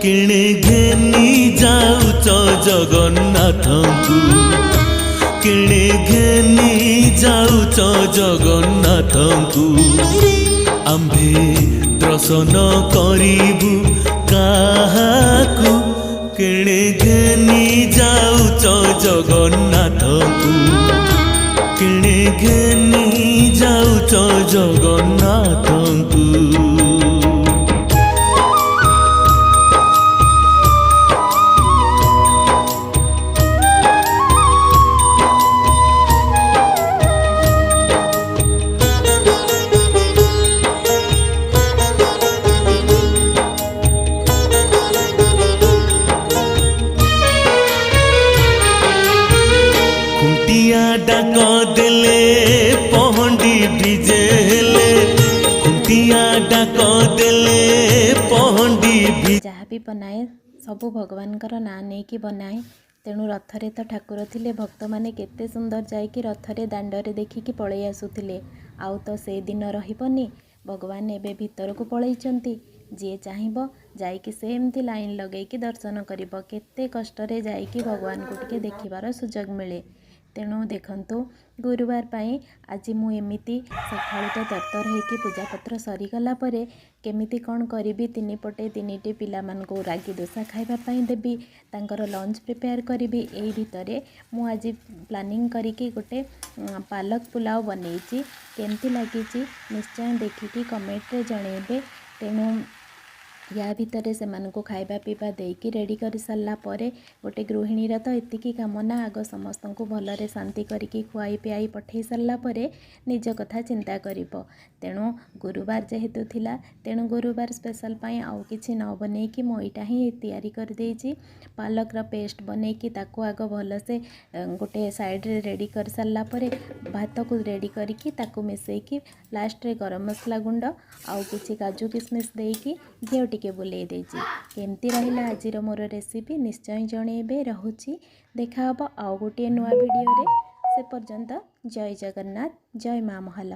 किणे घेनी जाऊच जगन्नाथंकु किणे घेनी जाऊच जगन्नाथंकु आम्भे दर्शन करिबु काहाकु किणे घेनी जाऊच जगन्नाथंकु किणे घेनी जाऊच जगन्नाथंकु डाक देले पहंडी भिजेले खुंटिया डाक देले पहंडी जहाँ भी बनाए सबू भगवान नाँ नहीं कि बनाए तेणु रथरे तो ठाकुर थिले भक्त माने केते सुंदर जाइकी रथरे दांडरे देखिकी पळै आसुथिले आउ तो से दिन रहिबनी भगवान एबे भीतर को पळैचंती जी चाहिए जाइकी सेमती लाइन लगेकी दर्शन करिबो केते कष्टरे जाइकी भगवान को टिके देखिबार सुजोग मिले तेणु देखंतु गुरुवार पाई आज मु एमिति सकाळु तो तरतर होइकी पूजापत्र सरीगला परे केमिति कौन करी तीन पटे तीनिटी पिला मानकु रागी दोसा खाइबा पाई देबी तांकर लंच प्रिपेयर करी एई भितरे मु आज प्लानिंग करिकी गोटे पालक पुलाव बनैची केमती लागिची निश्चय देखिकी कमेंट रे जणेबे तेणु या भितर से मानकु खाइबा पीवा देकी रेडी कर सारा पर गोटे गृहिणीर तो एतिकी कामना आग समस्त को भलरे शांति करिकी खुआई पियाई पठे सारा पर निज कथा चिंता करिबो तेणु गुरुवार जेहेतु थिला तेणु गुरुवार स्पेशल पाई आउ किछि न बनेकी मो इटा ही तैयारी कर देइची पालक रा पेस्ट बनेकी ताको आग भलसे गोटे साइड रे रेडी कर सारा पर भात को रेडी करिकी ताको मिसेकी लास्ट रे गरम मसला गुंड आउ किछि काजू किशमिश देकी घिओ टिके बुले देछि केमती रहिला आजिर मोर रेसिपी निश्चय जणेबे रहुछि देखा हबो आउ गोटे नुआ वीडियो रे से पर्यंत जय जगन्नाथ जय मां महल।